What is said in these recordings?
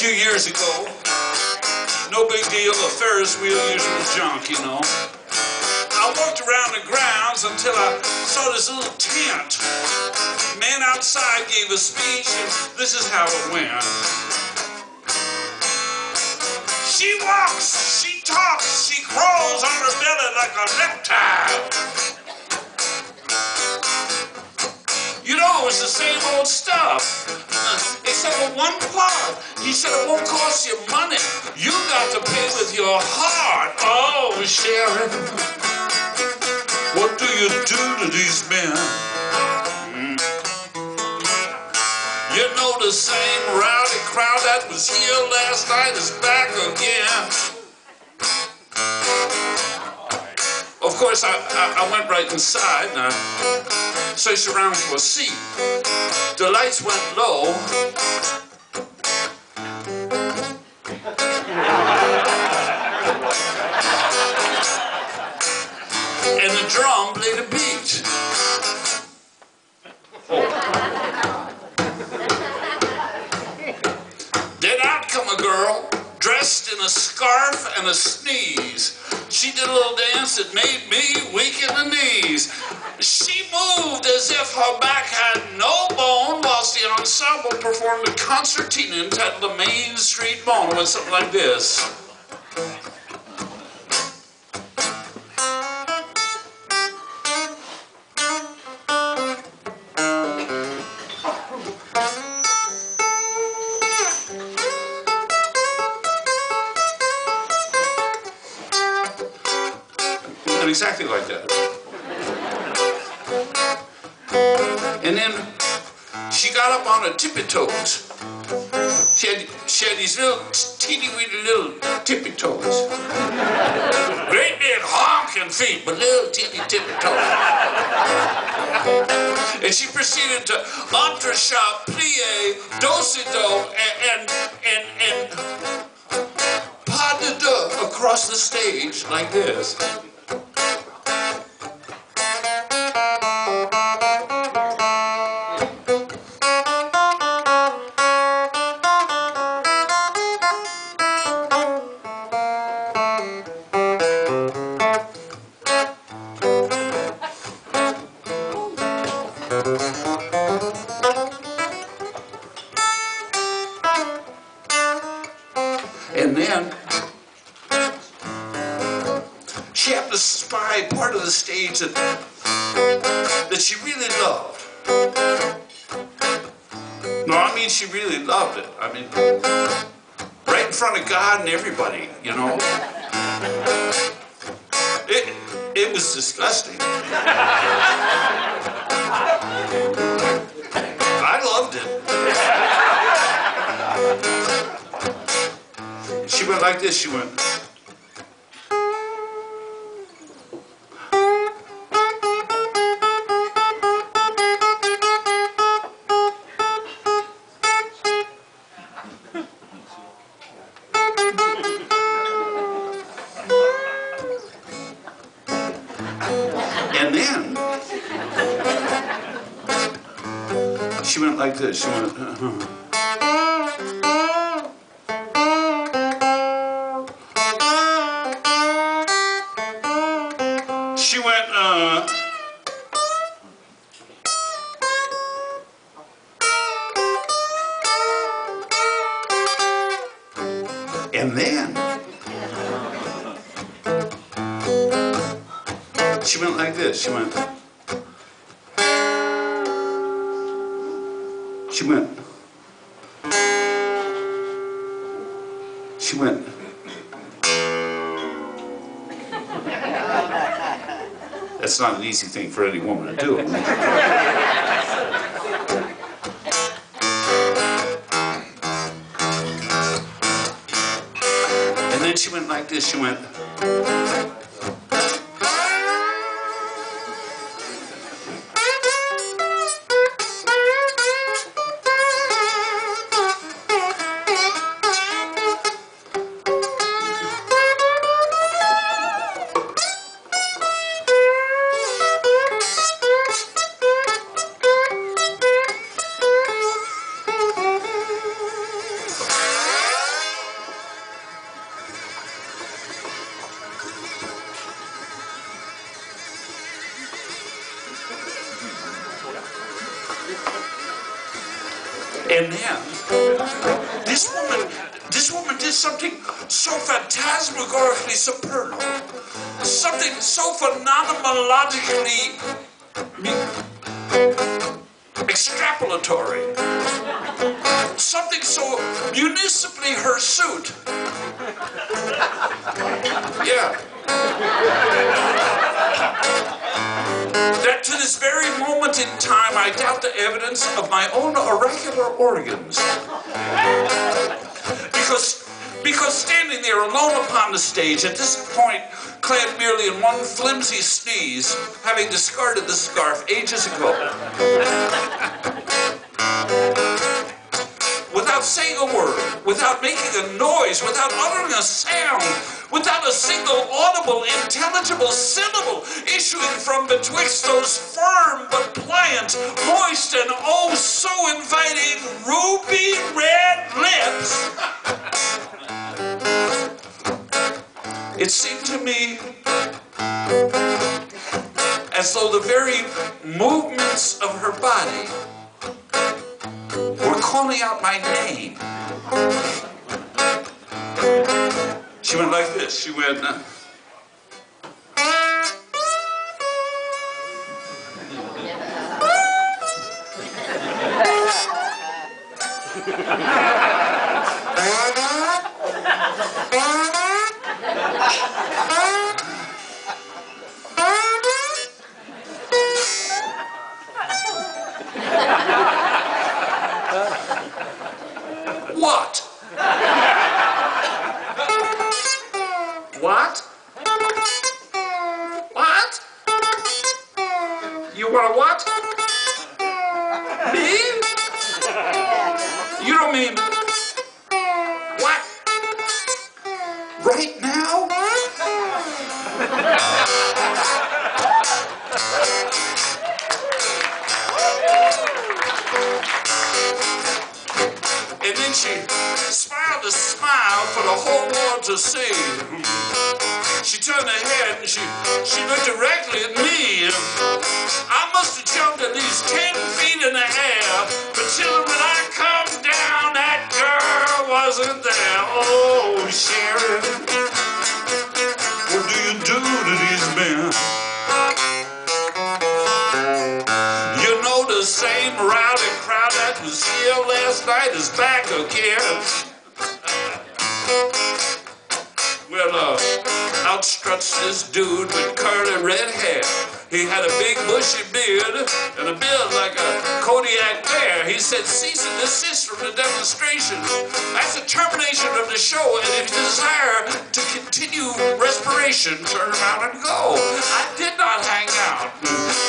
few years ago. No big deal, a Ferris wheel, usual junk, you know. I walked around the grounds until I saw this little tent. Man outside gave a speech, and this is how it went. She walks, she talks, she crawls on her belly like a reptile. You know, it was the same old stuff, except for one part. He said it won't cost you money. You got to pay with your heart. Oh, Sharon, what do you do to these men? You know, the same rowdy crowd that was here last night is back again. Of course, I went right inside and I searched around for a seat. The lights went low. And the drum played a beat. Then out come a girl, dressed in a scarf and a sneeze. She did a little dance that made me weak in the knees. She moved as if her back had no bone, whilst the ensemble performed a concertina entitled The Main Street Bone. It went something like this. And exactly like that. And then she got up on her tippy toes. She had these little teeny-weeny little tippy toes. Great big honking feet, but little tippy toes. And she proceeded to entrechat, plie, do-si-do, and pas de deux across the stage like this. And then she happened to spy part of the stage that she really loved. No, I mean she really loved it. I mean, right in front of God and everybody, you know. It was disgusting. I loved it. She went like this, she went. And then she went like this, she went. She went, and then she went like this, she went, she went, she went. That's not an easy thing for any woman to do. And then she went like this, she went. And then, this woman did something so phantasmagorically supernal, something so phenomenologically extrapolatory, something so municipally hirsute. Yeah. That to this very moment in time, I doubt the evidence of my own auricular organs. Because standing there alone upon the stage, at this point, clad merely in one flimsy sneeze, having discarded the scarf ages ago, without saying a word, without making a noise, without uttering a sound, without a single audible, intelligible syllable issuing from betwixt those firm but pliant, moist, and oh so inviting ruby red lips, it seemed to me as though the very movements of her body were calling out my name. She went like this. She went, what? What? What? You want to what? Me? You don't mean what? Right now? And then she smiled a smile for the whole world to see. She turned her head and she looked directly at me. I must have jumped at least 10 feet in the air, but children, when I come down, that girl wasn't there. Oh, Sharon, what do you do to these men? You know the same rowdy crowd that was here last night is back again. Well, out struts this dude with curly red hair. He had a big bushy beard and a build like a Kodiak bear. He said, cease and desist from the demonstration. That's the termination of the show, and if you desire to continue respiration, turn around and go. I did not hang out.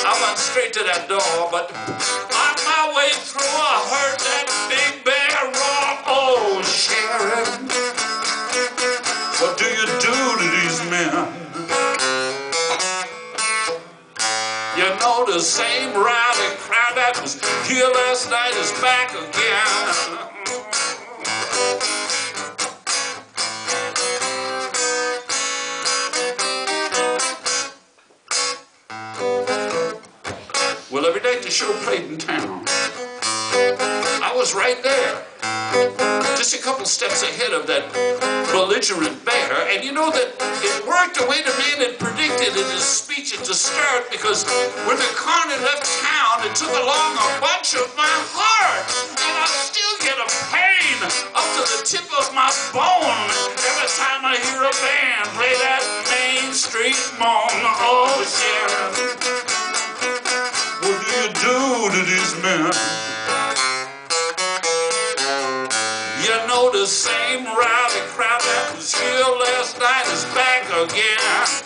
I went straight to that door, but on my way through, I heard that big bear roar. Oh, Sharon, what do you do to these men? You know the same rowdy crowd that was here last night is back again. Well, every day the show played in town, I was right there, just a couple steps ahead of that belligerent bear. And you know that it worked the way the man had predicted in his speech at the start, because when the carny left town, it took along a bunch of my heart, and I still get a pain up to the tip of my bone every time I hear a band play that Main Street moan. Oh, Sharon, what do you do to these men? You know the same rowdy crowd that was here last night is back again.